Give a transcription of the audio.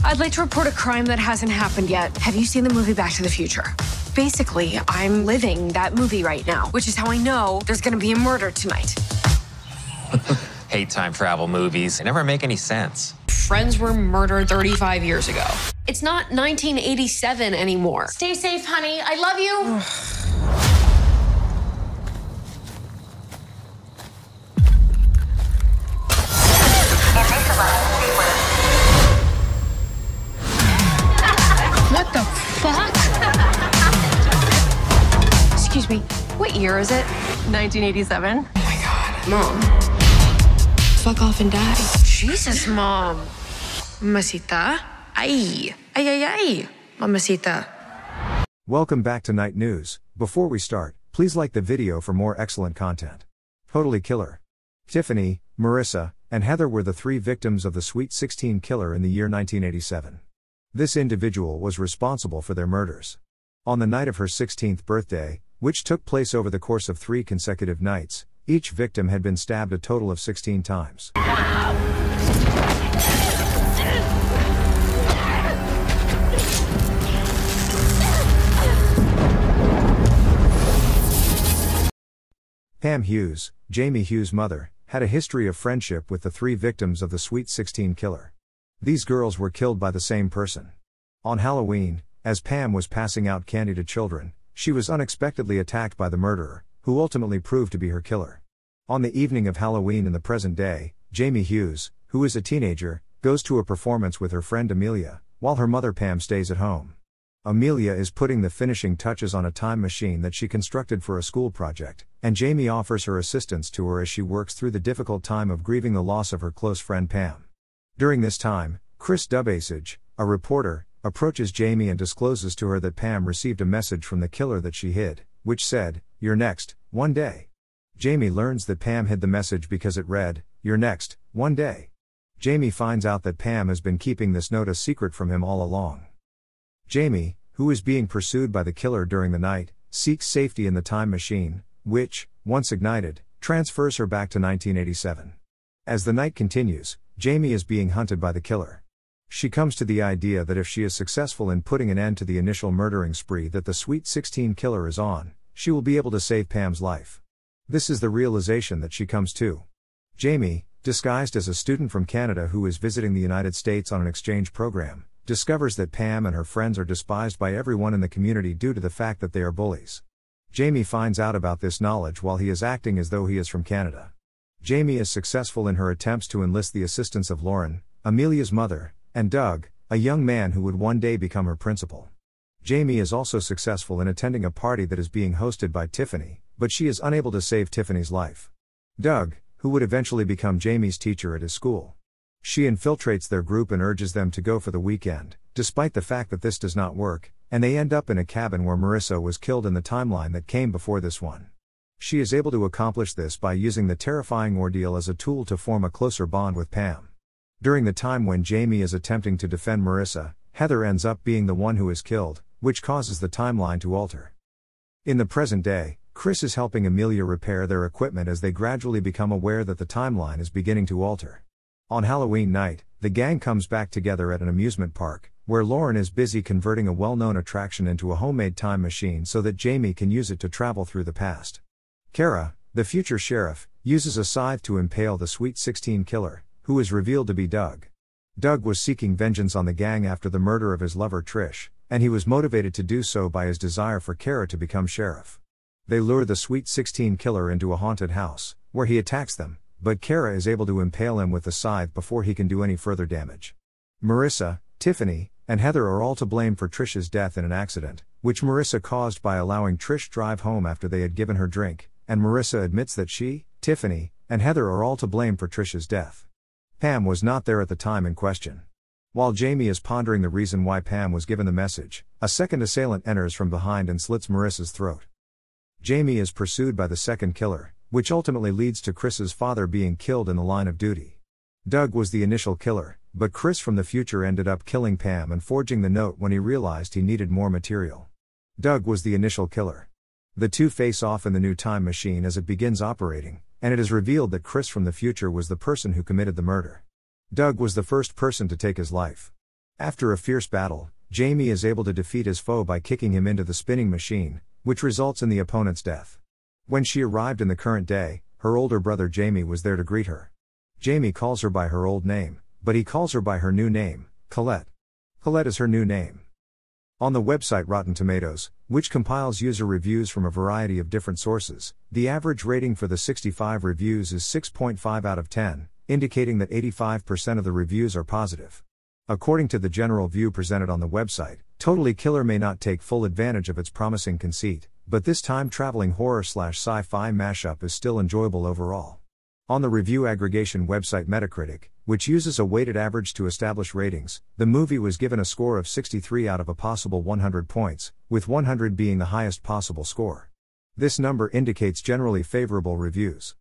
I'd like to report a crime that hasn't happened yet. Have you seen the movie Back to the Future? Basically, I'm living that movie right now, which is how I know there's gonna be a murder tonight. Hate time travel movies. They never make any sense. Friends were murdered 35 years ago. It's not 1987 anymore. Stay safe, honey. I love you. What the fuck? Excuse me, what year is it? 1987. Oh my God. Mom. Fuck off and die. Jesus, Mom. Mamacita. Ay. Ay, ay, ay. Mamacita. Welcome back to Night News. Before we start, please like the video for more excellent content. Totally Killer. Tiffany, Marissa, and Heather were the three victims of the Sweet 16 killer in the year 1987. This individual was responsible for their murders. On the night of her 16th birthday, which took place over the course of 3 consecutive nights, each victim had been stabbed a total of 16 times. Pam Hughes, Jamie Hughes' mother, had a history of friendship with the 3 victims of the Sweet 16 killer. These girls were killed by the same person. On Halloween, as Pam was passing out candy to children, she was unexpectedly attacked by the murderer, who ultimately proved to be her killer. On the evening of Halloween in the present day, Jamie Hughes, who is a teenager, goes to a performance with her friend Amelia, while her mother Pam stays at home. Amelia is putting the finishing touches on a time machine that she constructed for a school project, and Jamie offers her assistance to her as she works through the difficult time of grieving the loss of her close friend Pam. During this time, Chris Dubasage, a reporter, approaches Jamie and discloses to her that Pam received a message from the killer that she hid, which said, "You're next, one day." Jamie learns that Pam hid the message because it read, "You're next, one day." Jamie finds out that Pam has been keeping this note a secret from him all along. Jamie, who is being pursued by the killer during the night, seeks safety in the time machine, which, once ignited, transfers her back to 1987. As the night continues, Jamie is being hunted by the killer. She comes to the idea that if she is successful in putting an end to the initial murdering spree that the Sweet 16 killer is on, she will be able to save Pam's life. This is the realization that she comes to. Jamie, disguised as a student from Canada who is visiting the United States on an exchange program, discovers that Pam and her friends are despised by everyone in the community due to the fact that they are bullies. Jamie finds out about this knowledge while he is acting as though he is from Canada. Jamie is successful in her attempts to enlist the assistance of Lauren, Amelia's mother, and Doug, a young man who would one day become her principal. Jamie is also successful in attending a party that is being hosted by Tiffany, but she is unable to save Tiffany's life. Doug, who would eventually become Jamie's teacher at his school. She infiltrates their group and urges them to go for the weekend, despite the fact that this does not work, and they end up in a cabin where Marissa was killed in the timeline that came before this one. She is able to accomplish this by using the terrifying ordeal as a tool to form a closer bond with Pam. During the time when Jamie is attempting to defend Marissa, Heather ends up being the one who is killed, which causes the timeline to alter. In the present day, Chris is helping Amelia repair their equipment as they gradually become aware that the timeline is beginning to alter. On Halloween night, the gang comes back together at an amusement park, where Lauren is busy converting a well-known attraction into a homemade time machine so that Jamie can use it to travel through the past. Kara, the future sheriff, uses a scythe to impale the Sweet 16 killer, who is revealed to be Doug. Doug was seeking vengeance on the gang after the murder of his lover Trish, and he was motivated to do so by his desire for Kara to become sheriff. They lure the Sweet 16 killer into a haunted house, where he attacks them, but Kara is able to impale him with the scythe before he can do any further damage. Marissa, Tiffany, and Heather are all to blame for Trish's death in an accident, which Marissa caused by allowing Trish drive home after they had given her drink, and Marissa admits that she, Tiffany, and Heather are all to blame for Trish's death. Pam was not there at the time in question. While Jamie is pondering the reason why Pam was given the message, a second assailant enters from behind and slits Marissa's throat. Jamie is pursued by the second killer, which ultimately leads to Chris's father being killed in the line of duty. Doug was the initial killer, but Chris from the future ended up killing Pam and forging the note when he realized he needed more material. Doug was the initial killer. The two face off in the new time machine as it begins operating, and it is revealed that Chris from the future was the person who committed the murder. Doug was the first person to take his life. After a fierce battle, Jamie is able to defeat his foe by kicking him into the spinning machine, which results in the opponent's death. When she arrived in the current day, her older brother Jamie was there to greet her. Jamie calls her by her old name, but he calls her by her new name, Colette. Colette is her new name. On the website Rotten Tomatoes, which compiles user reviews from a variety of different sources, the average rating for the 65 reviews is 6.5 out of 10, indicating that 85% of the reviews are positive. According to the general view presented on the website, Totally Killer may not take full advantage of its promising conceit, but this time-traveling horror/sci-fi mashup is still enjoyable overall. On the review aggregation website Metacritic, which uses a weighted average to establish ratings, the movie was given a score of 63 out of a possible 100 points, with 100 being the highest possible score. This number indicates generally favorable reviews.